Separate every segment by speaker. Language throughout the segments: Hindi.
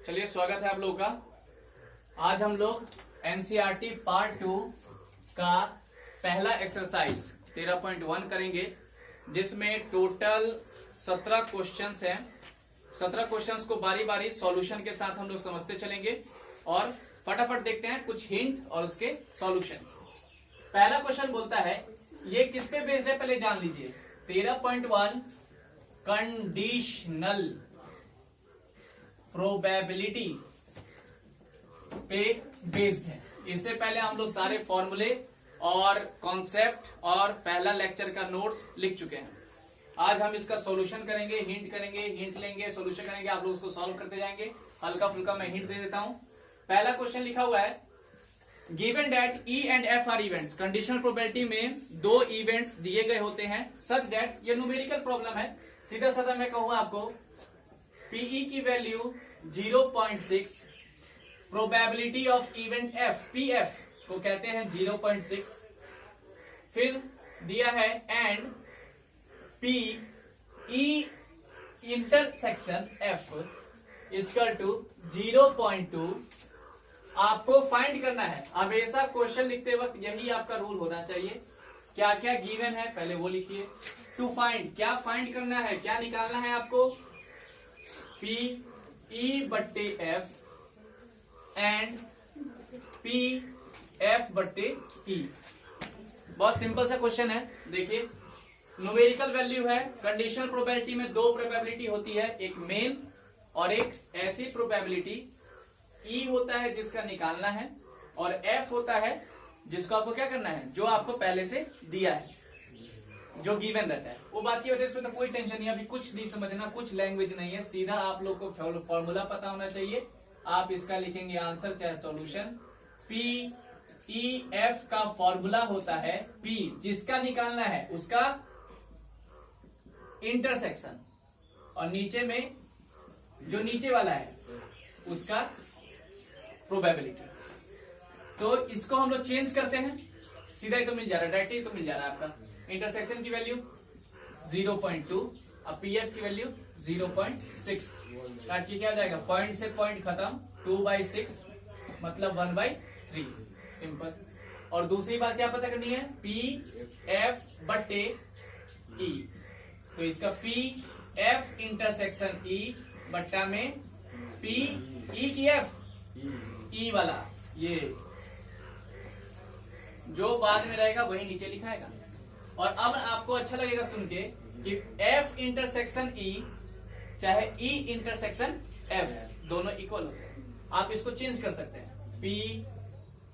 Speaker 1: चलिए स्वागत है आप लोगों का। आज हम लोग एनसीईआरटी पार्ट 2 का पहला एक्सरसाइज 13.1 करेंगे, जिसमें टोटल 17 क्वेश्चंस हैं। 17 क्वेश्चंस को बारी बारी सॉल्यूशन के साथ हम लोग समझते चलेंगे और फटाफट देखते हैं कुछ हिंट और उसके सॉल्यूशंस। पहला क्वेश्चन बोलता है, ये किस पे बेस्ड है पहले जान लीजिए। 13.1 कंडीशनल प्रोबेबिलिटी पे बेस्ड है। इससे पहले हम लोग सारे फॉर्मूले और कॉन्सेप्ट और पहला लेक्चर का नोट्स लिख चुके हैं। आज हम इसका सॉल्यूशन करेंगे, हिंट लेंगे, सॉल्यूशन करेंगे, आप लोग उसको सॉल्व करते जाएंगे। हल्का फुल्का मैं हिंट दे देता हूं। पहला क्वेश्चन लिखा हुआ है, given that E and F are events. Conditional probability में दो इवेंट्स दिए गए होते हैं सच डेट, ये न्यूमेरिकल प्रॉब्लम है। सीधा साधा मैं कहूं आपको, पीई की value 0.6, probability of event F, PF को कहते हैं 0.6, फिर दिया है and P E intersection F equal to 0.2। आपको फाइंड करना है। हमेशा क्वेश्चन लिखते वक्त यही आपका रूल होना चाहिए। क्या क्या गिवन है पहले वो लिखिए। टू फाइंड, क्या फाइंड करना है, क्या निकालना है आपको, पी ई बट्टे एफ एंड पी एफ बट्टे ई। बहुत सिंपल सा क्वेश्चन है। देखिए, न्यूमेरिकल वैल्यू है। कंडीशनल प्रोबेबिलिटी में दो प्रोबेबिलिटी होती है, एक मेन और एक ऐसी प्रोबेबिलिटी। ई होता है जिसका निकालना है और एफ होता है जिसको आपको क्या करना है, जो आपको पहले से दिया है, जो गिवन रहता है। वो बात की वजह से तो कोई टेंशन नहीं, अभी कुछ नहीं समझना, कुछ लैंग्वेज नहीं है, सीधा आप लोग को फॉर्मूला पता होना चाहिए। आप इसका लिखेंगे आंसर चाहे सॉल्यूशन। पी ई एफ का फॉर्मूला होता है, पी जिसका निकालना है उसका इंटरसेक्शन और नीचे में जो नीचे वाला है उसका प्रोबेबिलिटी। तो इसको हम लोग चेंज करते हैं, सीधा ही तो मिल जा रहा है, डायरेक्ट ही तो मिल जा रहा है आपका। इंटरसेक्शन की वैल्यू 0.2 और पीएफ की वैल्यू 0.6। काट के क्या हो जाएगा, पॉइंट से पॉइंट खत्म, 2/6 मतलब 1/3। सिंपल। और दूसरी बात क्या पता करनी है, पी एफ बट्टे ई। तो इसका पी एफ इंटरसेक्शन ई बट्टा में पी ई की एफ, ई वाला ये जो बाद में रहेगा वही नीचे लिखाएगा। और अब आपको अच्छा लगेगा सुन के कि एफ इंटरसेक्शन ई चाहे ई इंटरसेक्शन एफ दोनों इक्वल होते हैं। आप इसको चेंज कर सकते हैं, पी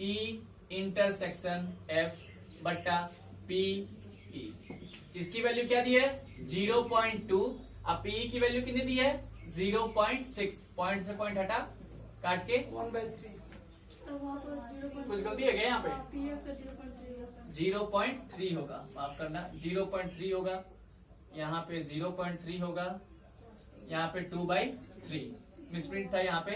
Speaker 1: ई इंटरसेक्शन एफ बट्टा पी ई। इसकी वैल्यू क्या दी है, 0.2। अब पी की वैल्यू कितनी दी है, 0.6। पॉइंट से पॉइंट हटा, काट के 1/3। कुछ गलती है क्या यहाँ पे, 0.3 होगा, माफ करना, 0.3 होगा, यहाँ पे 0.3 होगा, यहाँ पे 2/3 मिसप्रिंट था। यहाँ पे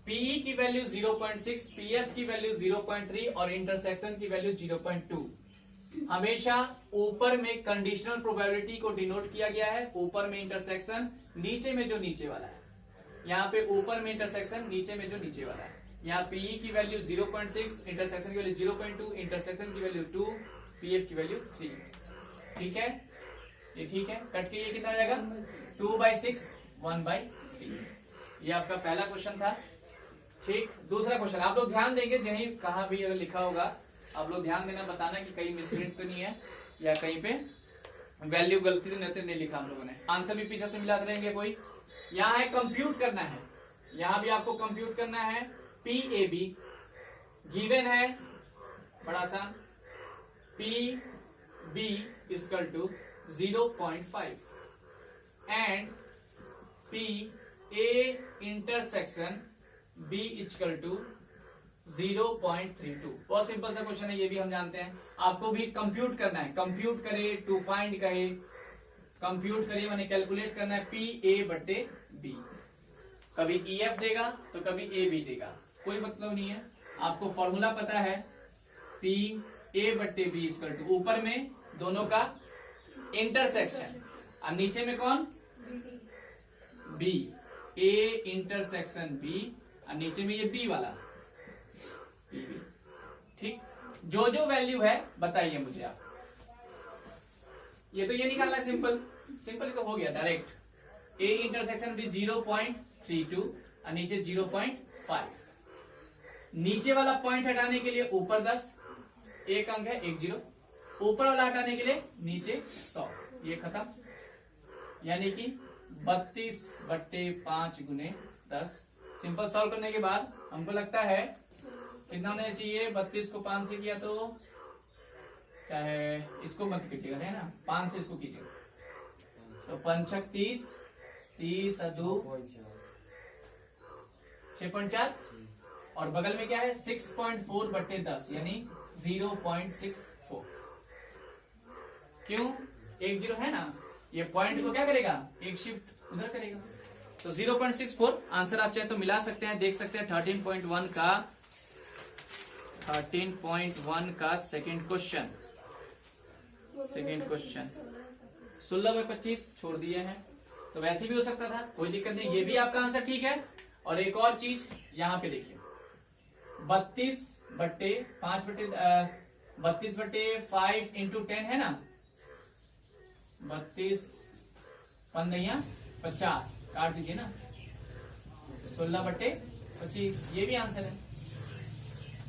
Speaker 1: पीई की वैल्यू 0.6, पीएफ की वैल्यू 0.3 और इंटरसेक्शन की वैल्यू 0.2। हमेशा ऊपर में कंडीशनल प्रोबेबिलिटी को डिनोट किया गया है, ऊपर में इंटरसेक्शन, नीचे में जो नीचे वाला है। यहाँ पे ऊपर में इंटरसेक्शन, नीचे में जो नीचे वाला है। यहाँ पीई की वैल्यू 0.6, इंटरसेक्शन की वैल्यू 0.2, इंटरसेक्शन की वैल्यू 2, पीएफ की वैल्यू 3। ठीक है, ये ठीक है। कट के ये कितना आ जाएगा, 2/6 1/3। ये आपका पहला क्वेश्चन था। ठीक, दूसरा क्वेश्चन आप लोग ध्यान देंगे, यही कहाँ भी अगर लिखा होगा आप लोग ध्यान देना, बताना कि कहीं मिसप्रिंट तो नहीं है या कहीं पे वैल्यू गलती तो नहीं लिखा हम लोगों ने। आंसर भी पीछे से मिलाते रहेंगे कोई। यहाँ है कंप्यूट करना है, यहाँ भी आपको कंप्यूट करना है। पी ए बी गिवन है, बड़ा आसान, P B equal to 0.5 and P A intersection B equal to 0.32। बहुत सिंपल सा क्वेश्चन है, ये भी हम जानते हैं। आपको भी कंप्यूट करना है, कंप्यूट करे, टू फाइंड कहे, कंप्यूट करिए माने कैलकुलेट करना है, पी ए बट्टे बी। कभी ई एफ देगा तो कभी ए बी देगा, कोई मतलब नहीं है। आपको फॉर्मूला पता है, पी ए बट्टे बी इक्वल टू, ऊपर में दोनों का इंटरसेक्शन और नीचे में कौन, बी। ए इंटरसेक्शन बी और नीचे में ये बी वाला पीबी। ठीक, जो जो वैल्यू है बताइए मुझे आप। ये तो ये निकालना है, सिंपल सिंपल तो हो गया डायरेक्ट। ए इंटरसेक्शन बी 0.32 और नीचे 0.5। नीचे वाला पॉइंट हटाने के लिए ऊपर 10, एक अंक है 10, ऊपर वाला हटाने के लिए नीचे 100। ये खत्म, यानी कि 32/5 गुने 10। सिंपल सॉल्व करने के बाद हमको लगता है कितना होना चाहिए, 32 को 5 से किया तो, चाहे इसको मत कीजिएगा है ना, 5 से इसको कीजिएगा तो 5 6 30, 30 2 6.4 और बगल में क्या है 6.4/10 यानी 0.64। क्यों, 10 है ना, ये पॉइंट को क्या करेगा, एक शिफ्ट उधर करेगा। तो 0.64 आंसर आप चाहे तो मिला सकते हैं, देख सकते हैं 13.1 का सेकंड क्वेश्चन। 16/25 छोड़ दिए हैं, तो वैसे भी हो सकता था, कोई दिक्कत नहीं, ये भी आपका आंसर ठीक है। और एक और चीज यहां पे देखिए, 32/5 इंटू 10 है ना, 32 5 50 काट दीजिए ना, 16/25 ये भी आंसर है।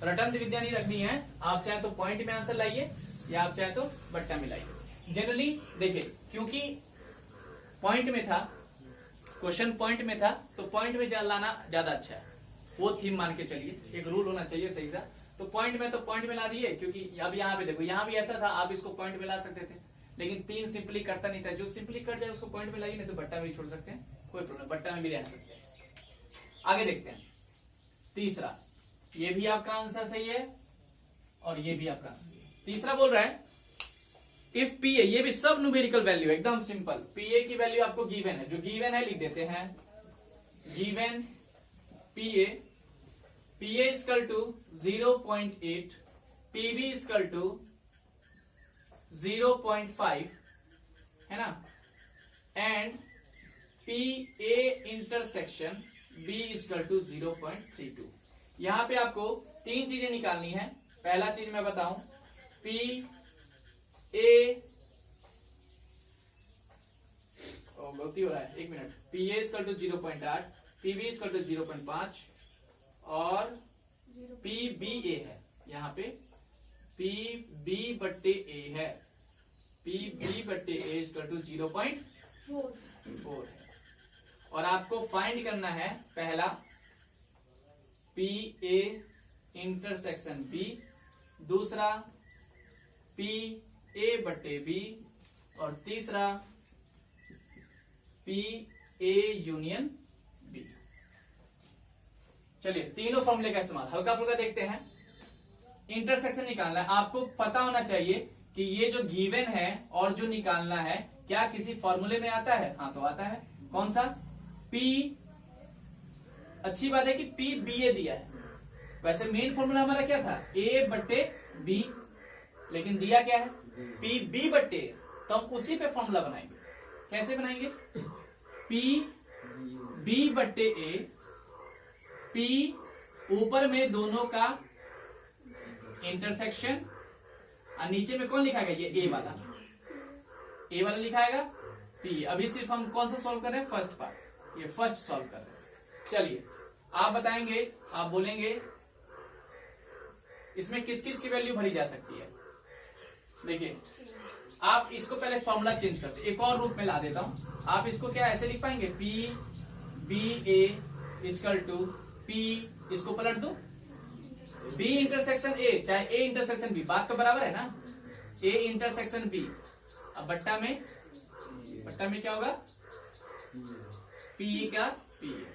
Speaker 1: रटंत विद्या नहीं रखनी है, आप चाहे तो पॉइंट में आंसर लाइए या आप चाहे तो बट्टा में लाइए। जनरली देखिए, क्योंकि पॉइंट में था, क्वेश्चन पॉइंट में था, तो पॉइंट में लाना ज्यादा अच्छा है, वो थीम मान के चलिए, एक रूल होना चाहिए सही सा। तो पॉइंट में ला दिए, क्योंकि अब यहाँ पे देखो, यहाँ भी ऐसा था, आप इसको पॉइंट में ला सकते थे, लेकिन 3 सिंपली करता नहीं था। जो सिंपली कट जाए उसको पॉइंट में लाइए, नहीं तो बट्टा में भी छोड़ सकते हैं, कोई प्रॉब्लम, बट्टा में भी ले सकते हैं। आगे देखते हैं तीसरा, ये भी आपका आंसर सही है और ये भी आपका आंसर सही है। तीसरा बोल रहा है इफ पी ए, ये भी सब न्यूमेरिकल वैल्यू एकदम सिंपल, पी ए की वैल्यू आपको गिवन है, जो गिवन है लिख देते हैं, given P A equal to 0.8, PB equal to 0.5 है ना, and P A intersection B equal to 0.32। यहां पे आपको 3 चीजें निकालनी है। पहला चीज मैं बताऊं, पी ए, गलती हो रहा है, 1 minute, P A equal to 0.8, PB equal to 0.5 और पी बी ए है, यहाँ पे पी बी बट्टे ए है, पी बी बट्टे ए इक्वल टू 0.4 है। और आपको फाइंड करना है पहला पी ए इंटरसेक्शन बी, दूसरा पी ए बट्टे बी और तीसरा पी ए यूनियन बी। चलिए तीनों फॉर्मूले का इस्तेमाल हल्का फुल्का देखते हैं। इंटरसेक्शन निकालना है, आपको पता होना चाहिए कि ये जो गिवन है और जो निकालना है क्या किसी फॉर्मूले में आता है। हाँ तो आता है, कौन सा, पी, अच्छी बात है कि पी बी ए दिया है। वैसे मेन फॉर्मूला हमारा क्या था, ए बट्टे बी, लेकिन दिया क्या है पी बी बट्टे, तो हम उसी पे फॉर्मूला बनाएंगे। कैसे बनाएंगे, पी बी बट्टे ए, पी ऊपर में दोनों का इंटरसेक्शन और नीचे में कौन लिखाएगा, ये ए वाला लिखाएगा पी। अभी सिर्फ हम कौन सा सॉल्व कर रहे हैं, फर्स्ट पार्ट, ये फर्स्ट सॉल्व कर रहे हैं। चलिए आप बताएंगे, आप बोलेंगे इसमें किस किस की वैल्यू भरी जा सकती है। देखिए आप इसको पहले फॉर्मूला चेंज करते, एक और रूप में ला देता हूं। आप इसको क्या ऐसे लिख पाएंगे, P B A equal to P, इसको पलट दो, बी इंटरसेक्शन ए चाहे ए इंटरसेक्शन बी, बात तो बराबर है ना, ए इंटरसेक्शन बी। अब बट्टा में क्या होगा, पी का पी ए।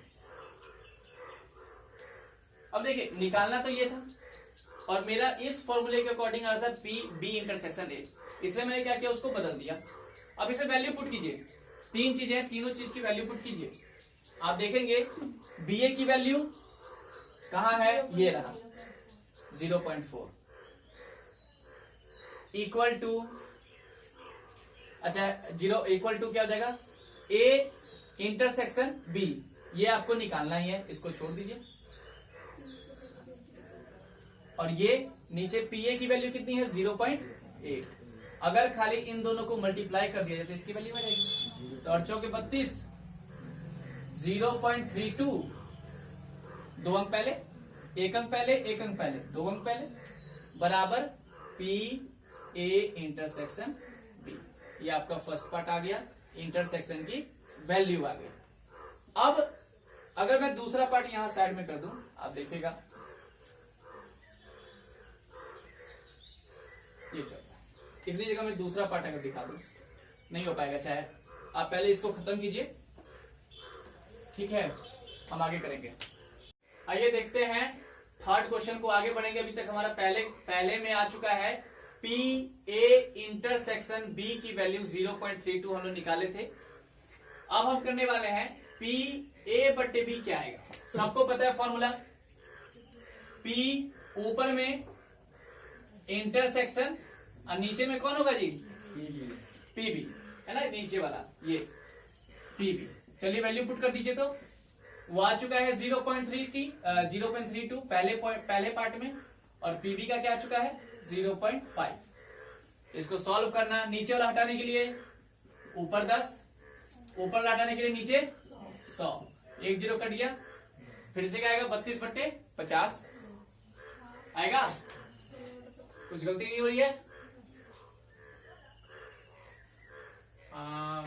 Speaker 1: अब देखिए निकालना तो ये था और मेरा इस फॉर्मूले के अकॉर्डिंग आ रहा था पी बी इंटरसेक्शन ए, इसलिए मैंने क्या किया, उसको बदल दिया। अब इसे वैल्यू पुट कीजिए, 3 चीजें हैं, तीनों चीज की वैल्यू पुट कीजिए। आप देखेंगे बी ए की वैल्यू कहां है, ये रहा 0.4 इक्वल टू, अच्छा 0 इक्वल टू क्या हो जाएगा, ए इंटरसेक्शन बी, ये आपको निकालना ही है, इसको छोड़ दीजिए। और ये नीचे पीए की वैल्यू कितनी है 0.8। अगर खाली इन दोनों को मल्टीप्लाई कर दिया जाए तो इसकी वैल्यू आ जाएगी। तो 8 चौके 32, 0.32, 2 अंक पहले, 1 अंक पहले, 1 अंक पहले, 2 अंक पहले, बराबर पी ए इंटरसेक्शन बी। ये आपका फर्स्ट पार्ट आ गया, इंटरसेक्शन की वैल्यू आ गई। अब अगर मैं दूसरा पार्ट यहां साइड में कर दूं, आप देखिएगा ये चल रहा है। इतनी जगह मैं दूसरा पार्ट अगर दिखा दूं नहीं हो पाएगा, चाहे आप पहले इसको खत्म कीजिए, ठीक है, हम आगे करेंगे। आइए देखते हैं थर्ड क्वेश्चन को, आगे बढ़ेंगे। अभी तक हमारा पहले में आ चुका है पी ए इंटरसेक्शन बी की वैल्यू 0.32 हम लोग निकाले थे। अब हम करने वाले हैं पी ए बट्टे बी क्या आएगा। सबको पता है फॉर्मूला, पी ऊपर में इंटरसेक्शन और नीचे में कौन होगा जी, पीबी, है ना, नीचे वाला ये पीबी। चलिए वैल्यू पुट कर दीजिए। तो वो आ चुका है 0.32 पहले पार्ट में, और पीबी का क्या आ चुका है 0.5। इसको सॉल्व करना, नीचे वाला हटाने के लिए ऊपर 10, ऊपर वाला हटाने के लिए नीचे 100, 1 0 कट गया। फिर से क्या आएगा 32/50 आएगा। कुछ गलती नहीं हो रही है।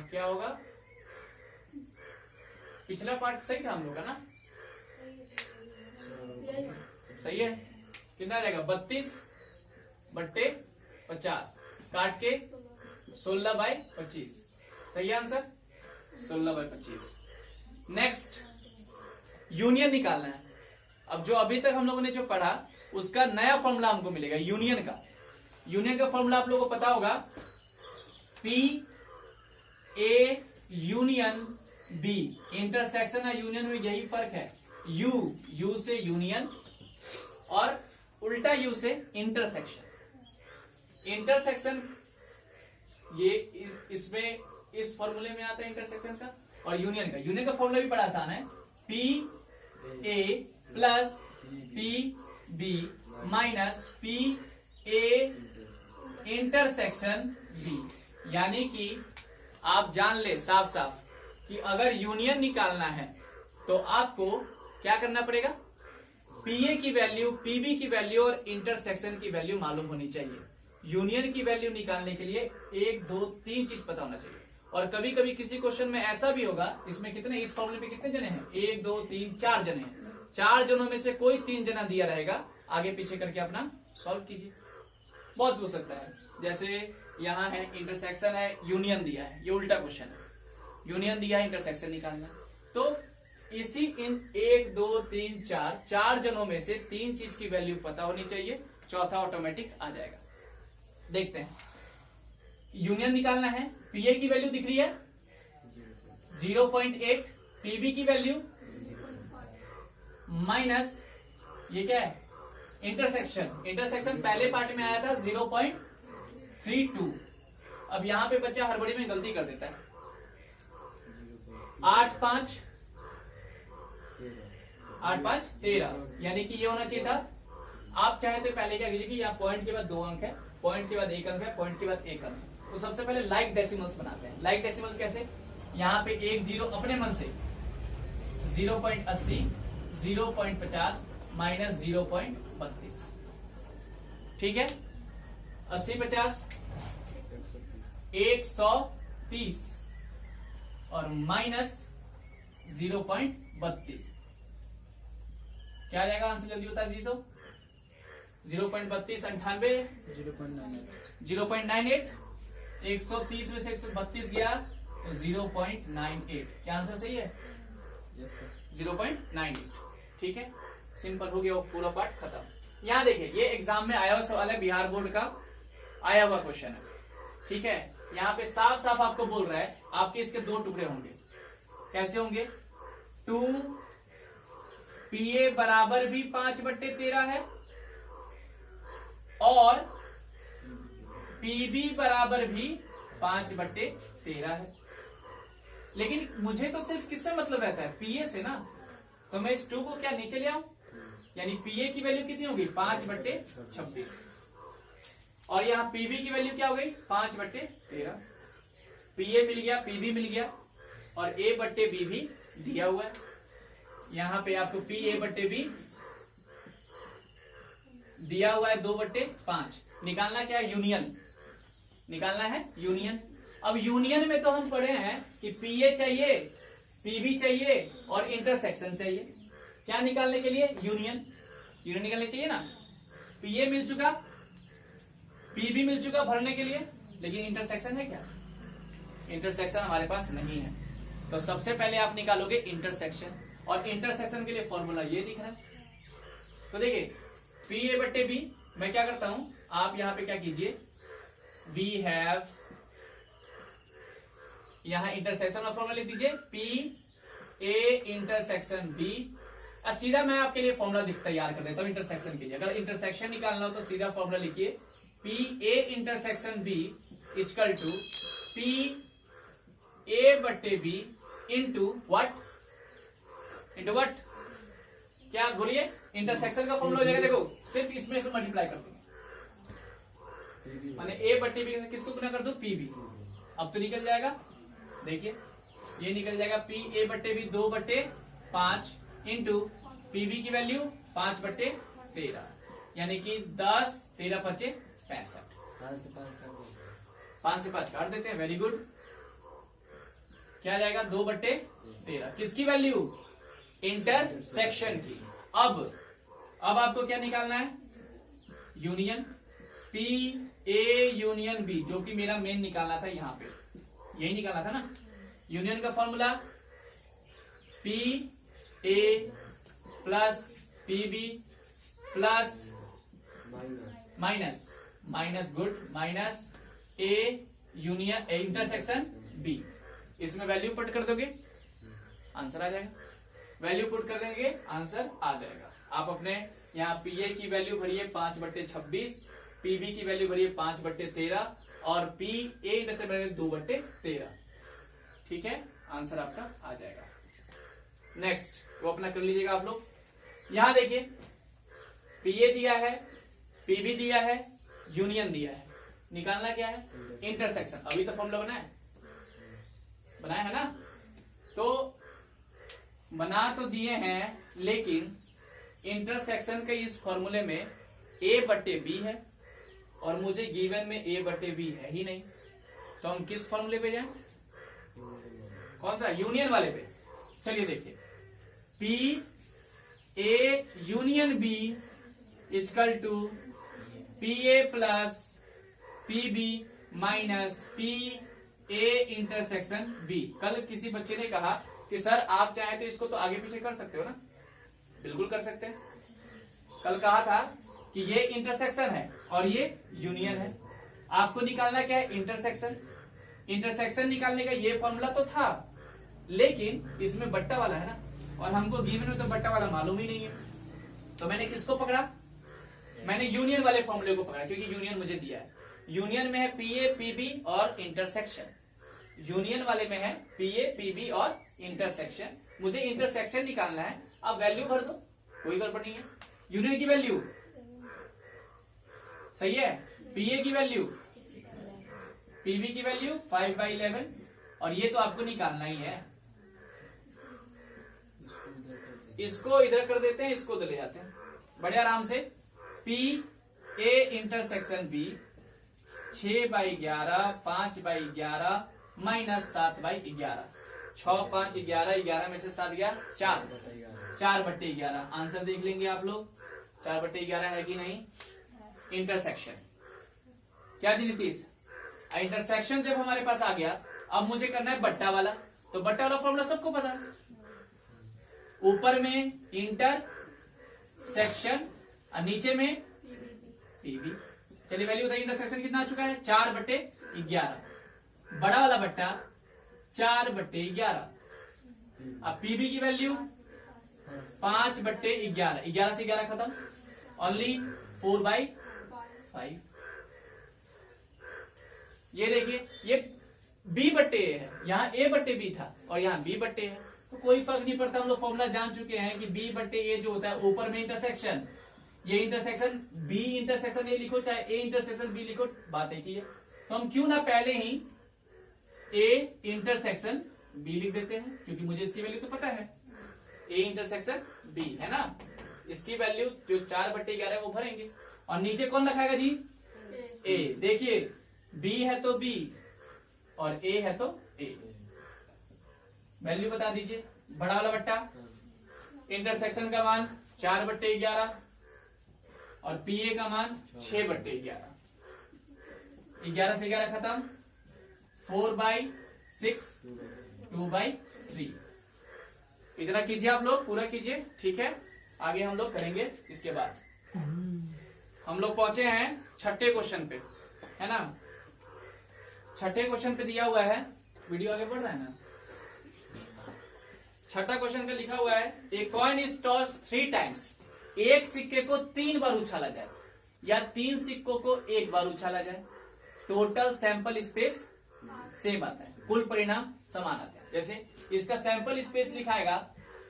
Speaker 1: क्या होगा, पिछला पार्ट सही था हम लोग का ना, सही है। कितना आ जाएगा 32/50 काट के 16/25, सही आंसर 16/25। नेक्स्ट यूनियन निकालना है। अब जो अभी तक हम लोगों ने जो पढ़ा उसका नया फॉर्मूला हमको मिलेगा यूनियन का। यूनियन का फॉर्मूला आप लोगों को पता होगा, P A union B. Intersection और यूनियन में यही फर्क है, यू से यूनियन और उल्टा यू से इंटरसेक्शन। इंटरसेक्शन ये इसमें इस फॉर्मूले में आता है इंटरसेक्शन का, और यूनियन का फॉर्मूला भी बड़ा आसान है, P A plus P B minus P A intersection B. यानी कि आप जान ले साफ साफ कि अगर यूनियन निकालना है तो आपको क्या करना पड़ेगा, पीए की वैल्यू, पीबी की वैल्यू और इंटरसेक्शन की वैल्यू मालूम होनी चाहिए। यूनियन की वैल्यू निकालने के लिए 1 2 3 चीज पता होना चाहिए। और कभी कभी किसी क्वेश्चन में ऐसा भी होगा, इसमें कितने, इस फॉर्मूले में कितने जने हैं, 1 2 3 4 जने हैं। 4 जनों में से कोई 3 जना दिया रहेगा, आगे पीछे करके अपना सॉल्व कीजिए। बहुत हो सकता है, जैसे यहाँ है इंटरसेक्शन है, यूनियन दिया है, ये उल्टा क्वेश्चन है, यूनियन दिया है इंटरसेक्शन निकालना। तो इसी इन 1 2 3 4 जनों में से 3 चीज की वैल्यू पता होनी चाहिए, चौथा ऑटोमेटिक आ जाएगा। देखते हैं, यूनियन निकालना है। पीए की वैल्यू दिख रही है 0.8, पीबी की वैल्यू माइनस ये क्या है इंटरसेक्शन पहले पार्ट में आया था 0.32। अब यहां पे बच्चा हड़बड़ी में गलती कर देता है, 8 5 13, यानी कि ये होना चाहिए था। आप चाहे तो पहले क्या कीजिए कि यहाँ पॉइंट के बाद 2 अंक है, पॉइंट के बाद 1 अंक है, पॉइंट के बाद 1 अंक है। तो सबसे पहले लाइक डेसिमल्स बनाते हैं। लाइक डेसिमल कैसे, यहाँ पे 1 0 अपने मन से 0.80, 0.50 माइनस 0.32, ठीक है। 80 50 130 और माइनस 0.32 क्या आ जाएगा आंसर, जल्दी बता दीजिए। तो 0.32 98 0.98, 130 में से 132 गया तो 0.98। क्या आंसर सही है? Yes sir, 0.98। ठीक है, सिंपल हो गया, पूरा पार्ट खत्म। यहां देखिए, ये एग्जाम में आया हुआ सवाल है, बिहार बोर्ड का आया हुआ क्वेश्चन है। ठीक है, यहाँ पे साफ साफ आपको बोल रहा है आपके इसके 2 टुकड़े होंगे। कैसे होंगे? 2 पीए बराबर भी 5/13 है और पीबी बराबर भी 5/13 है। लेकिन मुझे तो सिर्फ किससे मतलब रहता है, पीए से ना। तो मैं इस 2 को क्या नीचे ले आऊं, यानी पीए की वैल्यू कितनी होगी 5/26, और यहाँ पीबी की वैल्यू क्या हो गई 5/13। पीए मिल गया, पीबी मिल गया, और a/b भी दिया हुआ है। यहां पे आपको PA/B दिया हुआ है 2/5। निकालना क्या है, यूनियन निकालना है, यूनियन। अब यूनियन में तो हम पढ़े हैं कि पीए चाहिए, पीबी चाहिए और इंटरसेक्शन चाहिए। क्या निकालने के लिए, यूनियन। यूनियन निकालने चाहिए ना। पीए मिल चुका, पीबी मिल चुका भरने के लिए, लेकिन इंटरसेक्शन है क्या, इंटरसेक्शन हमारे पास नहीं है। तो सबसे पहले आप निकालोगे इंटरसेक्शन, और इंटरसेक्शन के लिए फॉर्मूला ये दिख रहा है। तो देखिए PA/B, मैं क्या करता हूं, आप यहां पे क्या कीजिए, वी हैव, यहां इंटरसेक्शन का फॉर्मूला लिख दीजिए PA इंटरसेक्शन B। सीधा मैं आपके लिए फॉर्मूला तैयार कर देता हूं इंटरसेक्शन के लिए। अगर इंटरसेक्शन निकालना हो तो सीधा फॉर्मूला लिखिए PA intersection B equal to PA/B into what, क्या बोलिए, इंटरसेक्शन का फॉर्मूला हो जाएगा। देखो सिर्फ इसमें से मल्टीप्लाई कर दूंगा, माने A/B से किसको गुना कर दो, PB। अब तो निकल जाएगा, देखिए ये निकल जाएगा PA/B 2/5 इंटू PB की वैल्यू 5/13, यानी कि 10 13 5 65। 5 से 5 काट देते हैं, वेरी गुड। क्या जाएगा 2/13, किसकी वैल्यू, इंटरसेक्शन की। अब आपको क्या निकालना है, यूनियन, PA यूनियन B, जो कि मेरा मेन निकालना था, यहां पे यही निकालना था ना। यूनियन का formula PA plus PB plus minus good minus A union intersection B। इसमें वैल्यू पुट कर दोगे, आंसर आ जाएगा। वैल्यू पुट कर देंगे, आंसर आ जाएगा। आप अपने यहाँ PA की वैल्यू भरिए 5/26, PB की वैल्यू भरिए 5/13 और PA इंटरसेक्शन भरिए 2/13। ठीक है, आंसर आपका आ जाएगा। नेक्स्ट वो अपना कर लीजिएगा आप लोग। यहां देखिए PA दिया है, PB दिया है, यूनियन दिया है। निकालना क्या है, इंटरसेक्शन। अभी तो फॉर्मूला बनाया है ना। तो बना तो दिए हैं, लेकिन इंटरसेक्शन के इस फॉर्मूले में A/B है, और मुझे गिवन में A/B है ही नहीं। तो हम किस फॉर्मूले पे जाएं, कौन सा, यूनियन वाले पे। चलिए देखिए PA union B equal to PA plus PB minus PA intersection B। कल किसी बच्चे ने कहा कि सर आप चाहे तो इसको तो आगे पीछे कर सकते हो ना, बिल्कुल कर सकते हैं। कल कहा था कि ये इंटरसेक्शन है और ये यूनियन है। आपको निकालना क्या है, इंटरसेक्शन। इंटरसेक्शन निकालने का ये फॉर्मूला तो था, लेकिन इसमें बट्टा वाला है ना, और हमको गिवन में तो बट्टा वाला मालूम ही नहीं है। तो मैंने किसको पकड़ा, मैंने यूनियन वाले फॉर्मूले को पकड़ा, क्योंकि यूनियन मुझे दिया है। यूनियन में है PA PB और इंटरसेक्शन। यूनियन वाले में है PA PB और इंटरसेक्शन। मुझे इंटरसेक्शन निकालना है। अब वैल्यू भर दो, कोई गड़बड़ नहीं है। यूनियन की वैल्यू सही है, PA की वैल्यू, PB की वैल्यू 5/11, और ये तो आपको निकालना ही है। इसको इधर कर देते हैं, इसको उधर ले जाते हैं बड़े आराम से। PA intersection B 6/11 5/11 minus 7/11। 6 5 11, 11 में से 7 गया 4, 4/11। आंसर देख लेंगे आप लोग, 4/11 है कि नहीं। इंटरसेक्शन क्या जी नीतीश, इंटरसेक्शन जब हमारे पास आ गया, अब मुझे करना है बट्टा वाला। तो बट्टा वाला फॉर्मूला सबको पता है, ऊपर में इंटरसेक्शन और नीचे में PB। चलिए वैल्यू बताइए, इंटरसेक्शन कितना आ चुका है, 4/11। बड़ा वाला बट्टा 4/11। अब PB की वैल्यू 5/11, 11 से 11 खत्म, ओनली 4/5। ये देखिए, ये बी बट्टे ए है, यहाँ ए बट्टे बी था और यहाँ बी बट्टे है, तो कोई फर्क नहीं पड़ता। हम लोग फॉर्मूला जान चुके हैं कि बी बट्टे ए जो होता है ऊपर में इंटरसेक्शन, ये इंटरसेक्शन बी इंटरसेक्शन ए लिखो चाहे ए इंटरसेक्शन बी लिखो, बात एक ही है। तो हम क्यों ना पहले ही ए इंटरसेक्शन बी लिख देते हैं, क्योंकि मुझे इसकी वैल्यू तो पता है, ए इंटरसेक्शन बी है ना। इसकी वैल्यू जो 4/11 वो भरेंगे और नीचे कौन रखाएगा जी, ए। देखिए बी है तो बी और ए है तो ए, वैल्यू बता दीजिए। बड़ा वाला बट्टा इंटरसेक्शन का मान 4/11 और पी ए का मान 6/11, 11 से 11 खत्म, 4/6, 2/3। इतना कीजिए आप लोग, पूरा कीजिए, ठीक है। आगे हम लोग करेंगे इसके बाद। हम लोग पहुंचे हैं छठे क्वेश्चन पे, है ना। छठे क्वेश्चन पे दिया हुआ है, वीडियो आगे बढ़ रहा है ना। छठा क्वेश्चन पे लिखा हुआ है a coin is toss 3 times, एक सिक्के को 3 बार उछाला जाए या 3 सिक्कों को 1 बार उछाला जाए, टोटल सैंपल स्पेस सेम आता है, कुल परिणाम समान आता है। जैसे इसका सैंपल स्पेस लिखाएगा,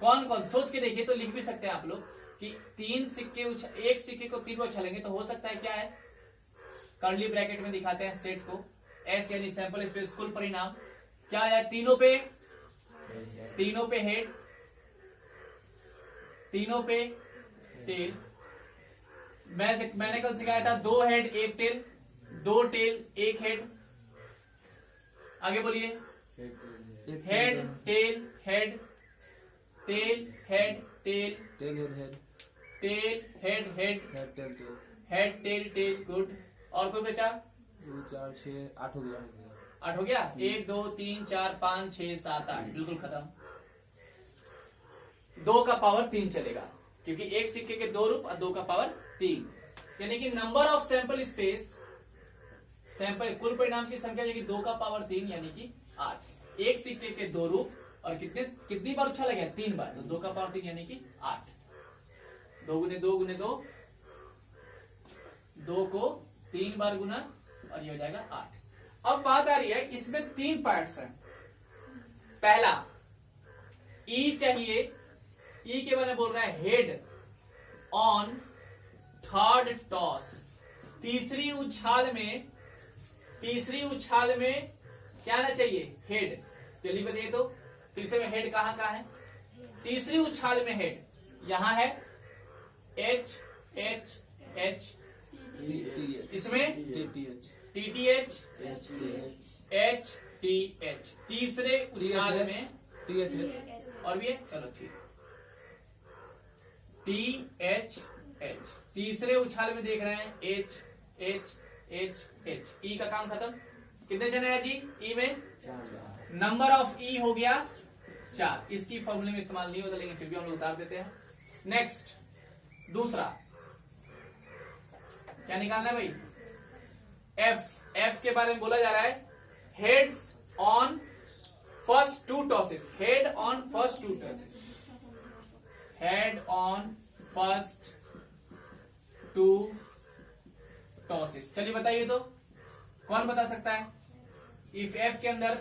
Speaker 1: कौन कौन सोच के देखिए तो लिख भी सकते हैं आप लोग कि 3 सिक्के एक सिक्के को 3 बार उछालेंगे तो हो सकता है क्या है, कर्ली ब्रैकेट में दिखाते हैं सेट को, एस यानी सैंपल स्पेस कुल परिणाम क्या है, तीनों पे हेड, तीनों पे टेल। मैंने कल सिखाया था 2 हेड 1 टेल, 2 टेल 1 हेड। आगे बोलिए, head tail head, tail head tail,
Speaker 2: tail head head,
Speaker 1: tail head head,
Speaker 2: head tail tail,
Speaker 1: head tail tail, good. और कोई बचा,
Speaker 2: 2 4 6 8 हो गया,
Speaker 1: 8 हो गया। 1 2 3 4 5 6 7 8, बिल्कुल खत्म। 2 का पावर 3 चलेगा क्योंकि एक सिक्के के 2 रूप और 2 का पावर 3, यानी कि number of sample space, sample कुल परिणाम की संख्या यानी 2 का पावर 3 यानी कि 8। एक सिक्के के 2 रूप और कितनी बार उछाला गया, 3 बार, तो 2 का पावर 3 यानी कि 8। 2 गुने 2 गुने 2, 2 को 3 बार गुना और ये हो जाएगा 8। अब बात आ रही है, इसमें 3 पार्ट्स हैं। पहला ई चाहिए, ई के बारे में बोल रहा है हेड ऑन थर्ड टॉस, तीसरी उछाल में क्या आना चाहिए, हेड। जल्दी बताइए तो तीसरे में हेड कहां है, तीसरी उछाल में हेड यहां है, एच एच एच, इसमें टीटीएच एच टी एच, तीसरे उछाल में
Speaker 2: TH
Speaker 1: और भी है, चलो ठीक, टी एच एच, तीसरे उछाल में देख रहे हैं एच एच एच एच। ई का काम खत्म। कितने जने हैं जी ई में, नंबर ऑफ ई हो गया 4। इसकी फॉर्मूले में इस्तेमाल नहीं होता लेकिन फिर भी हम लोग उतार देते हैं। नेक्स्ट दूसरा क्या निकालना है भाई, एफ के बारे में बोला जा रहा है, heads on first 2 tosses, head on first 2 tosses, head on first 2 tosses. चलिए बताइए तो कौन बता सकता है, इफ एफ के अंदर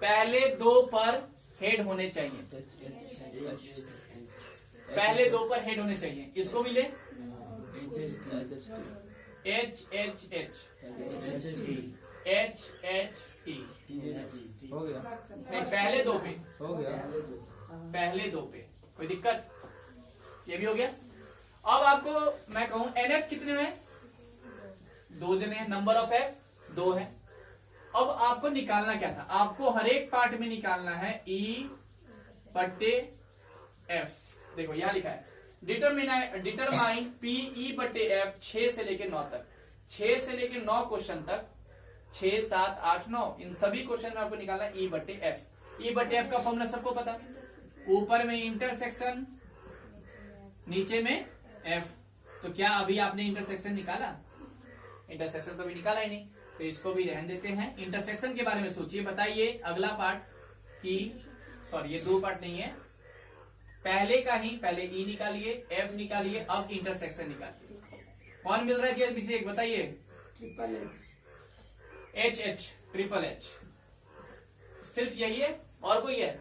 Speaker 1: पहले 2 पर हेड होने चाहिए, पहले 2 पर हेड होने चाहिए, इसको भी ले, H H H H H E,
Speaker 2: हो गया,
Speaker 1: नहीं पहले 2 पे,
Speaker 2: हो गया,
Speaker 1: पहले 2 पे कोई दिक्कत, ये भी हो गया। अब आपको मैं कहूं एनएफ कितने में, 2 जने हैं, नंबर ऑफ एफ 2 है। अब आपको निकालना क्या था, आपको हर एक पार्ट में निकालना है ई बट्टे एफ। देखो यहां लिखा है डिटरमाइन पी ई बट्टे एफ 6 से लेकर 9 तक, 6 से लेकर 9 क्वेश्चन तक, 6 7 8 9 इन सभी क्वेश्चन में आपको निकालना है ई बट्टे एफ। ई बट्टे एफ का फॉर्मूला सबको पता, ऊपर में इंटरसेक्शन, नीचे में एफ। तो क्या अभी आपने इंटरसेक्शन निकाला, इंटरसेक्शन तो अभी निकाला ही नहीं, तो इसको भी रहने देते हैं। इंटरसेक्शन के बारे में सोचिए, बताइए अगला पार्ट की, सॉरी ये 2 पार्ट नहीं है, पहले का ही, पहले ई निकालिए, एफ निकालिए, अब इंटरसेक्शन निकालिए। कौन मिल रहा है जी अभिषेक बताइए,
Speaker 3: triple H,
Speaker 1: H H triple H, सिर्फ यही है और कोई है?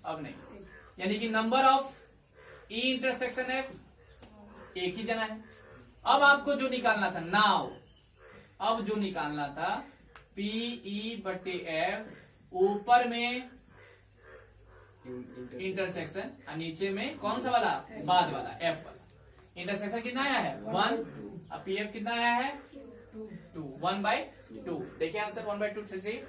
Speaker 1: अब नहीं, यानी कि number of E intersection F एक ही जना है। अब आपको जो निकालना था नाउ, अब जो निकालना था पीई बटे एफ, ऊपर में इंटरसेक्शन और नीचे में कौन सा वाला? बाद वाला एफ वाला। इंटरसेक्शन कितना आया है? 1। अब पी एफ कितना आया है? 2। 1/2। देखिए आंसर 1/2 से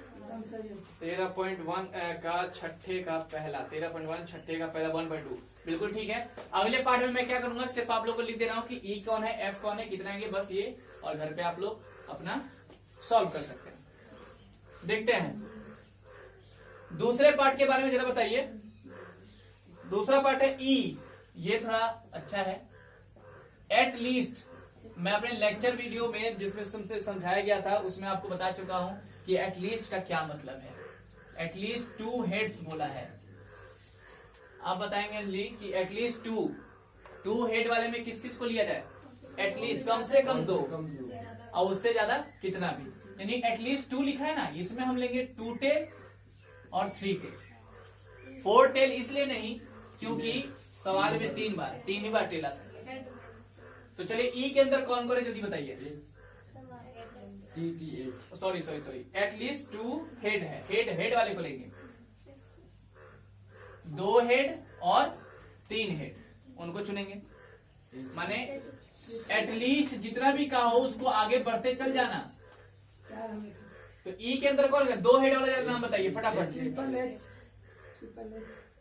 Speaker 1: 13.1 का छठे का पहला, 13.1 छठे का पहला 1/2 बिल्कुल ठीक है। अगले पार्ट में मैं क्या करूंगा, सिर्फ आप लोग को लिख दे रहा हूं कि ई कौन है, एफ कौन है, कितना है, बस ये, और घर पे आप लोग अपना सॉल्व कर सकते हैं। देखते हैं दूसरे पार्ट के बारे में, जरा बताइए। दूसरा पार्ट है ई, ये थोड़ा अच्छा है। एट लीस्ट मैं अपने लेक्चर वीडियो में जिसमें तुमसे समझाया गया था उसमें आपको बता चुका हूं कि एट लीस्ट का क्या मतलब है। एट लीस्ट 2 हेड्स बोला है। आप बताएंगे अंजलि कि एट लीस्ट 2 हेड वाले में किस किस को लिया जाए? एट लीस्ट कम से कम 2 और उससे ज्यादा कितना भी, यानी एट लीस्ट 2 लिखा है ना, इसमें हम लेंगे 2 टेल और 3 टेल। 4 टेल इसलिए नहीं क्योंकि सवाल में 3 ही बार टेल आ सकता है। तो चलिए ई के अंदर कौन कौन है जल्दी बताइए। सॉरी एट लीस्ट 2 हेड है, हेड वाले को लेंगे। 2 हेड और 3 हेड उनको चुनेंगे, माने एट लीस्ट जितना भी कहा हो उसको आगे बढ़ते चल जाना। तो ई के अंदर कौन है? 2 हेड वाला नाम बताइए फटाफट।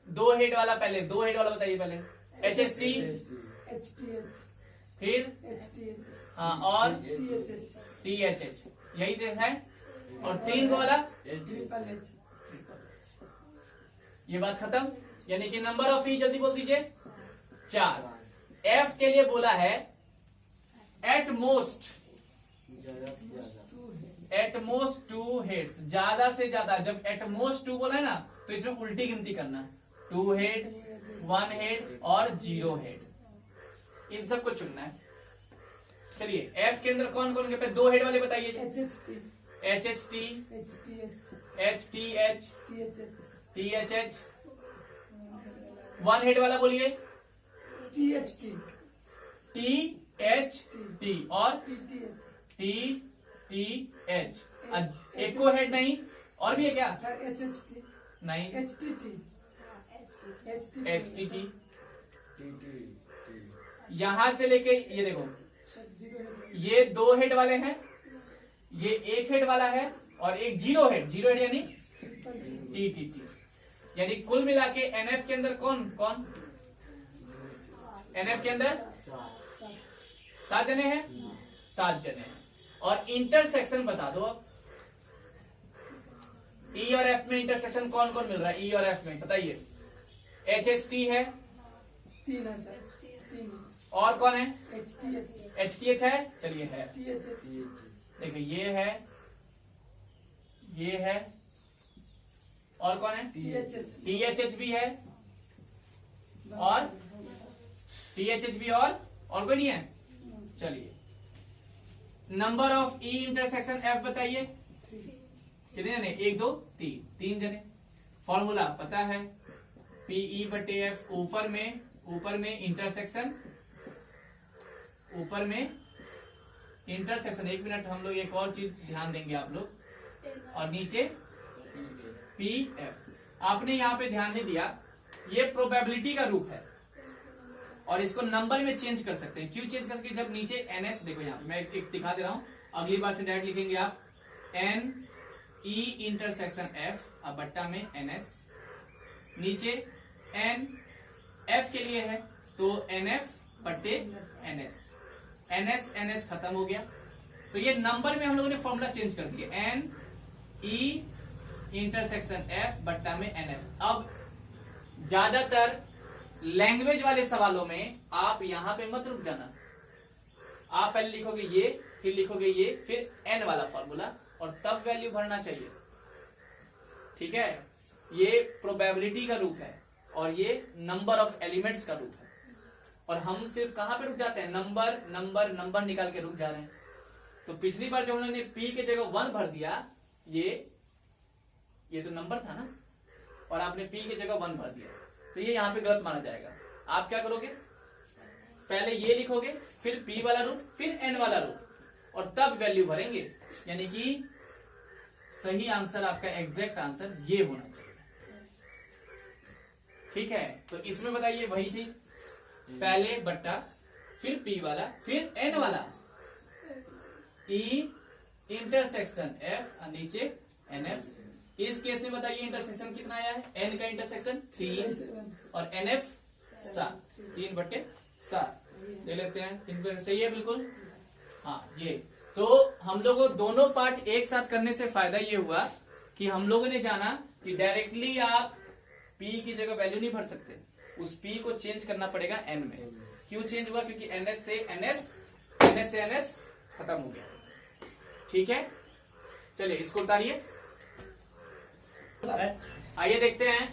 Speaker 1: 2 हेड वाला पहले, 2 हेड वाला बताइए पहले। HST, फिर हाँ और THH, यही है। और 3 वाला ये बात खत्म। यानी कि नंबर ऑफ ई जल्दी बोल दीजिए 4। एफ के लिए बोला है एट मोस्ट 2 हेड्स, ज्यादा से ज्यादा। जब एट मोस्ट 2 बोला है ना तो इसमें उल्टी गिनती करना, 2 हेड, 1 हेड और 0 हेड, इन सबको चुनना है। चलिए एफ के अंदर कौन कौन के? 2 हेड वाले बताइए। HHT, HTH, THH। 1 हेड वाला बोलिए। THT और TTH। एक को हेड नहीं, और भी है क्या? नहीं, HTT। यहां से लेके ये देखो, ये 2 हेड वाले हैं, ये 1 हेड वाला है और एक 0 हेड यानी TTT। यानी कुल मिला के NF के अंदर कौन कौन? NF के अंदर 7 जने हैं, 7 जने हैं। और इंटरसेक्शन बता दो अब, ई और एफ में इंटरसेक्शन कौन कौन मिल रहा है? ई और एफ में बताइए। HST है, 3 और कौन है? HTH है, चलिए है, देखिए ये है और कौन है? THH भी है और THH भी और कोई नहीं है। चलिए number of E intersection F बताइए कितने जने? 1 2 3 जने। फॉर्मूला पता है, पीई बटे एफ, ऊपर में इंटरसेक्शन, एक मिनट हम लोग एक और चीज ध्यान देंगे आप लोग, और नीचे पी एफ। आपने यहाँ पे ध्यान नहीं दिया, ये प्रोबेबिलिटी का रूप है और इसको नंबर में चेंज कर सकते हैं। क्यों चेंज कर सकते हैं? जब नीचे एनएस, देखो यहाँ पे मैं एक दिखा दे रहा हूं, अगली बार से डायरेक्ट लिखेंगे आप एन ई इंटरसेक्शन एफ, अब बट्टा में एनएस, नीचे एन एफ के लिए है तो एनएफ बट्टे एनएस, एनएस खत्म हो गया। तो ये नंबर में हम लोगों ने फॉर्मूला चेंज कर दिया, एन ई इंटरसेक्शन एफ बट्टा में एनएफ। अब ज्यादातर लैंग्वेज वाले सवालों में आप यहां पे मत रुक जाना, आप पहले लिखोगे ये, फिर लिखोगे ये, फिर एन वाला फॉर्मूला और तब वैल्यू भरना चाहिए। ठीक है, ये प्रोबेबिलिटी का रूप है और ये नंबर ऑफ एलिमेंट्स का रूप है, और हम सिर्फ कहां पे रुक जाते हैं? नंबर निकाल के रुक जा रहे हैं। तो पिछली बार जो हम लोगों ने पी के जगह 1 भर दिया, ये ये तो नंबर था ना, और आपने p की जगह 1 भर दिया, तो ये यहाँ पे गलत माना जाएगा। आप क्या करोगे, पहले ये लिखोगे, फिर p वाला रूप, फिर n वाला रूप, और तब वैल्यू भरेंगे। यानी कि सही आंसर आपका एग्जैक्ट आंसर ये होना चाहिए। ठीक है, तो इसमें बताइए वही चीज, पहले बट्टा, फिर p वाला, फिर n वाला, e इंटरसेक्शन f और नीचे nf। इस केस में बताइए इंटरसेक्शन कितना आया है, n का इंटरसेक्शन 3 और nf 7, 3/7 ले लेते हैं। 3 सही है बिल्कुल। हाँ, ये तो हम लोगों को दोनों पार्ट एक साथ करने से फायदा ये हुआ कि हम लोगों ने जाना कि डायरेक्टली आप p की जगह वैल्यू नहीं भर सकते, उस p को चेंज करना पड़ेगा n में। क्यों चेंज हुआ, क्योंकि ns से ns, ns से ns खत्म हो गया। ठीक है, चलिए इसको उतारिए। आइए देखते हैं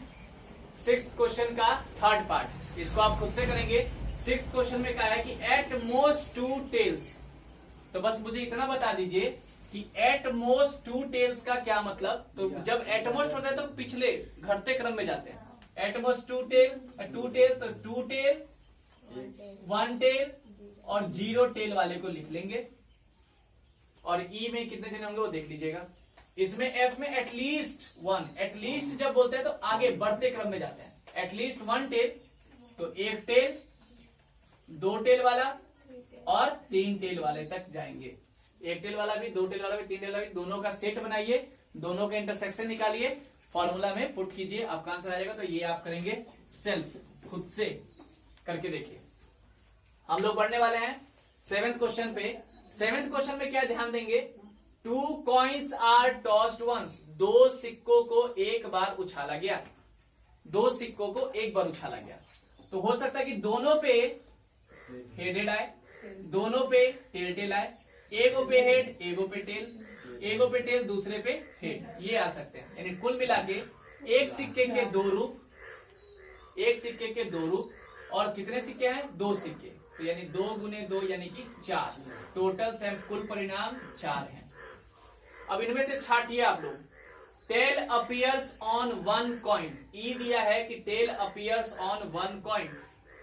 Speaker 1: 6th क्वेश्चन का 3rd पार्ट, इसको आप खुद से करेंगे। 6th क्वेश्चन में कहा है कि एट मोस्ट 2 टेल्स, तो बस मुझे इतना बता दीजिए कि एट मोस्ट 2 टेल्स का क्या मतलब। तो जब एटमोस्ट होता है तो पिछले घटते क्रम में जाते हैं। एटमोस्ट 2 टेल, तो 2 टेल, 1 टेल और 0 टेल वाले को लिख लेंगे, और ई में कितने जने होंगे वो देख लीजिएगा। इसमें एफ में एटलीस्ट 1, एटलीस्ट जब बोलते हैं तो आगे बढ़ते क्रम में जाते हैं। एटलीस्ट 1 टेल, तो 1 टेल, 2 टेल वाला और 3 टेल वाले तक जाएंगे। 1 टेल वाला भी, 2 टेल वाला भी, 3 टेल वाला भी, दोनों का सेट बनाइए, दोनों का इंटरसेक्शन निकालिए, फॉर्मूला में पुट कीजिए, आपका आंसर आ जाएगा। तो ये आप करेंगे सेल्फ, खुद से करके देखिए। हम लोग पढ़ने वाले हैं 7th क्वेश्चन पे। 7th क्वेश्चन में क्या ध्यान देंगे, 2 coins are tossed once, 2 सिक्कों को एक बार उछाला गया, 2 सिक्कों को एक बार उछाला गया। तो हो सकता है कि दोनों पे हेडेड आए, दोनों पे टेल टेल आए, एगो पे हेड, एगो पे टेल, एगो पे टेल, दूसरे पे हेड, ये आ सकते हैं। यानी कुल मिला के एक सिक्के के 2 रूप, एक सिक्के के 2 रूप, और कितने सिक्के हैं, 2 सिक्के, तो यानी 2 गुने 2 यानी कि 4, टोटल सैम कुल परिणाम 4 है। अब इनमें से छाटिए आप लोग। टेल अपीयर्स ऑन 1 कॉइन, ई दिया है कि टेल अपीयर्स ऑन 1 कॉइन,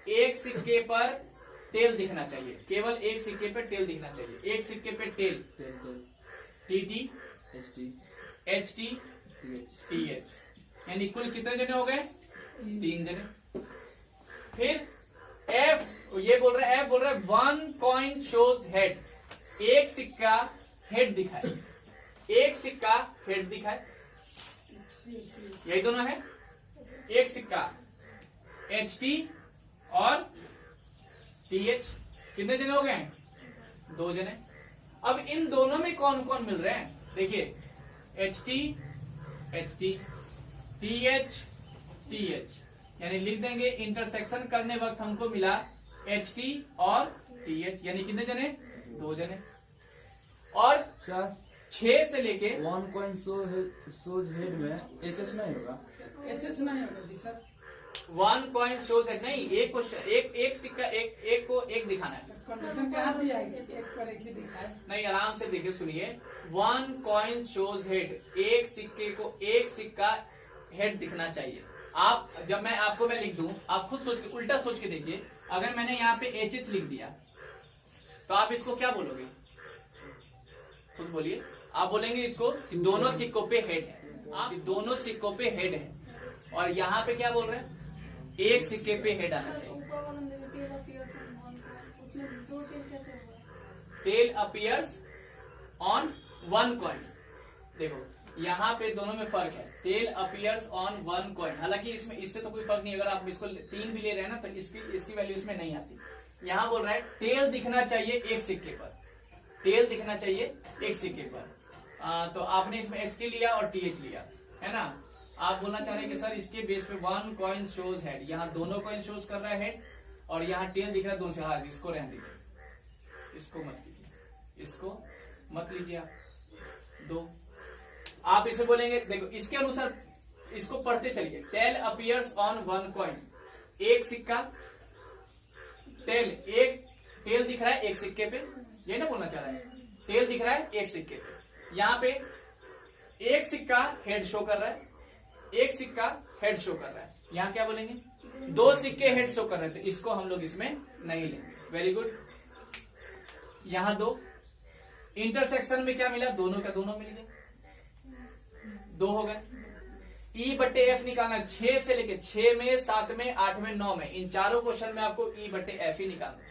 Speaker 1: एक सिक्के पर टेल दिखना चाहिए, केवल एक सिक्के पे टेल दिखना चाहिए। एक सिक्के पे tail, T T H T T H, यानी कुल कितने जने हो गए, 3 जने। फिर एफ, ये बोल रहा है, एफ बोल रहा है 1 कॉइन शोज हेड, एक सिक्का हेड दिखाए, एक सिक्का हेड दिखाए, यही दोनों है। एक सिक्का एच टी और टी एच, कितने जने हो गए, 2 जने। अब इन दोनों में कौन कौन मिल रहे हैं, देखिए एच टी, टी एच, यानी लिख देंगे इंटरसेक्शन करने वक्त हमको मिला एच टी और टी एच, यानी कितने जने, 2 जने। और
Speaker 2: सर
Speaker 1: 6 से लेके
Speaker 2: 1 coin shows head में एच नहीं होगा,
Speaker 3: एच नहीं होगा जी सर।
Speaker 1: 1 कॉइन शोज हेड नहीं, एक को एक सिक्का एक को एक दिखाना है।
Speaker 3: कंडीशन कहाँ दिया है कि एक पर एक ही दिखाए,
Speaker 1: नहीं, आराम से देखिए, सुनिए। 1 कॉइन शोज हेड, एक सिक्के को एक सिक्का हेड दिखना चाहिए। आप जब मैं लिख दूं, आप खुद सोच के, उल्टा सोच के देखिए। अगर मैंने यहाँ पे एच एच लिख दिया तो आप इसको क्या बोलोगे, खुद बोलिए। आप बोलेंगे इसको कि दोनों सिक्कों पे हेड है, आप दोनों सिक्कों पे हेड है। और यहाँ पे क्या बोल रहे हैं, एक सिक्के पे हेड आना चाहिए। टेल अपीयर्स ऑन 1 कॉइन, देखो यहाँ पे दोनों में फर्क है। टेल अपीयर्स ऑन 1 कॉइन, हालांकि इसमें इससे तो कोई फर्क नहीं, अगर आप इसको 3 भी ले रहे हैं ना तो इसकी वैल्यू इसमें नहीं आती। यहाँ बोल रहा है टेल दिखना चाहिए एक सिक्के पर, टेल दिखना चाहिए एक सिक्के पर। तो आपने इसमें एच टी लिया और टी एच लिया, है ना। आप बोलना चाह रहे हैं कि सर इसके बेस पे 1 कॉइन शोज हेड, यहाँ दोनों कॉइन शोज कर रहा है हेड, और यहाँ टेल दिख रहा है दोनों से। हाँ, इसको रहने दीजिए, इसको मत लीजिए, इसको मत लीजिए आप, 2। आप इसे बोलेंगे, देखो इसके अनुसार इसको पढ़ते चलिए। टेल अपीयर्स ऑन 1 कॉइन, एक सिक्का, टेल दिख रहा है एक सिक्के पे, ये ना बोलना चाह रहा है, टेल दिख रहा है एक सिक्के पे। यहाँ पे एक सिक्का हेड शो कर रहा है एक सिक्का हेड शो कर रहा है, यहाँ क्या बोलेंगे, 2 सिक्के हेड शो कर रहे थे, इसको हम लोग इसमें नहीं लेंगे। Very good. यहां 2 इंटरसेक्शन में क्या मिला, दोनों का दोनों मिल गए, 2 हो गए। ई बट्टे एफ निकालना, 6 से लेके 6 में, 7 में, 8 में, 9 में, इन चारों क्वेश्चन में आपको ई बट्टे एफ ही निकालना है।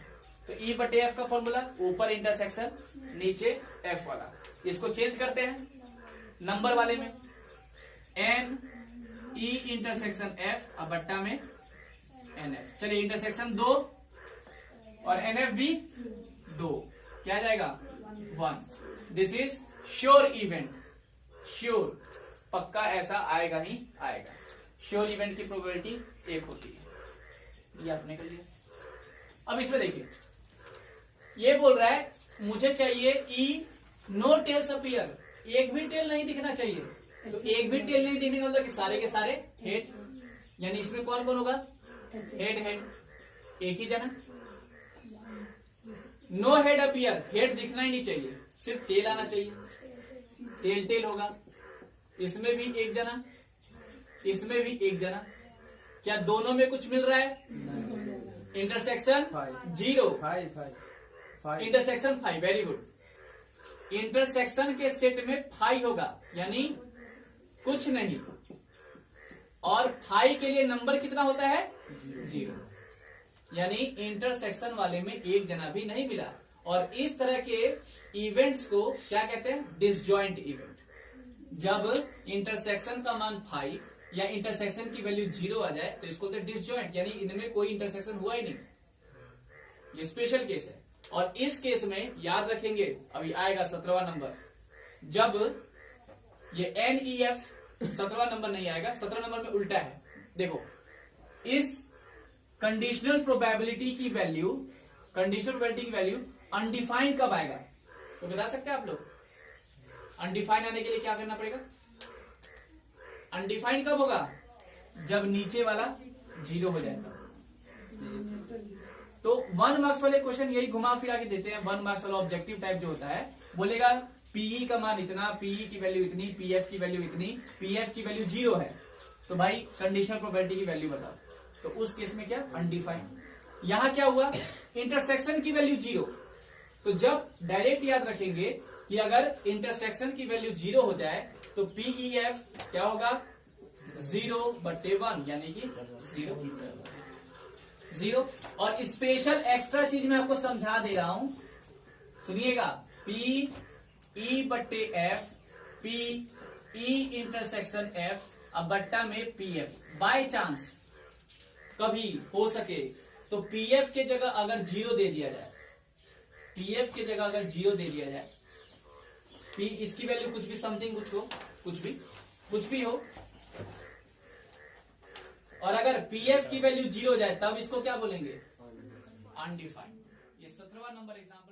Speaker 1: तो ई बट्टे एफ का फॉर्मूला, ऊपर इंटरसेक्शन, नीचे एफ वाला। इसको चेंज करते हैं नंबर वाले में, एन ई इंटरसेक्शन एफ, अब बट्टा में एन एफ। चलिए इंटरसेक्शन 2 और एन एफ भी 2, क्या आ जाएगा 1। This is sure event, sure, पक्का ऐसा आएगा ही आएगा। श्योर इवेंट की प्रोबेबिलिटी 1 होती है, ये आपने कर लिया। अब इसमें देखिए, ये बोल रहा है मुझे चाहिए ई नो टेल्स अपीयर, एक भी टेल नहीं दिखना चाहिए। तो एक भी टेल नहीं दिखने का मतलब कि सारे के सारे हेड, यानी इसमें कौन कौन होगा, हेड हेड, एक ही जना। नो हेड अपीयर, हेड दिखना ही नहीं चाहिए, सिर्फ टेल आना चाहिए, टेल टेल होगा। इसमें भी एक जना, इसमें भी एक जना, क्या दोनों में कुछ मिल रहा है, intersection 0,
Speaker 2: 5
Speaker 1: intersection 5, very good. Intersection के सेट में 5 होगा, यानी कुछ नहीं, और 5 के लिए नंबर कितना होता है 0, यानी इंटरसेक्शन वाले में एक जना भी नहीं मिला। और इस तरह के इवेंट्स को क्या कहते हैं, डिसजॉइंट इवेंट। जब इंटरसेक्शन का मान 5 या इंटरसेक्शन की वैल्यू 0 आ जाए तो इसको बोलते हैं डिसजॉइंट, यानी इनमें कोई इंटरसेक्शन हुआ ही नहीं। ये स्पेशल केस है। और इस केस में याद रखेंगे, अभी आएगा 17वां नंबर, जब ये NEF 17वां नंबर नहीं आएगा, 17 नंबर में उल्टा है। देखो, इस कंडीशनल प्रोबेबिलिटी की वैल्यू, कंडीशनल प्रोबेबिलिटी की वैल्यू अनडिफाइंड कब आएगा, तो बता सकते हैं आप लोग। अनडिफाइंड आने के लिए क्या करना पड़ेगा, अनडिफाइंड कब होगा, जब नीचे वाला 0 हो जाएगा। तो 1 मार्क्स वाले क्वेश्चन यही घुमा फिरा के देते हैं। 1 मार्क्स वाला ऑब्जेक्टिव टाइप जो होता है, बोलेगा पीई का मान इतना, पीई की वैल्यू इतनी, पीएफ की वैल्यू इतनी, पीएफ की वैल्यू 0 है, तो भाई कंडीशनल प्रोबेबिलिटी की वैल्यू बताओ। तो उस केस में क्या, अनडिफाइंड। यहां क्या हुआ, इंटरसेक्शन की वैल्यू 0, तो जब डायरेक्ट याद रखेंगे कि अगर इंटरसेक्शन की वैल्यू 0 हो जाए तो पीईएफ क्या होगा, 0/1, यानी कि 0। और स्पेशल एक्स्ट्रा चीज मैं आपको समझा दे रहा हूं, सुनिएगा, PE/F, PE इंटरसेक्शन F, अब बट्टा में PF। बाय चांस कभी हो सके तो PF के जगह अगर 0 दे दिया जाए, PF के जगह अगर 0 दे दिया जाए, P इसकी वैल्यू कुछ भी समथिंग कुछ हो, कुछ भी हो, और अगर PF की वैल्यू 0 हो जाए तब इसको क्या बोलेंगे, अनडिफाइंड। ये 17वां नंबर एग्जाम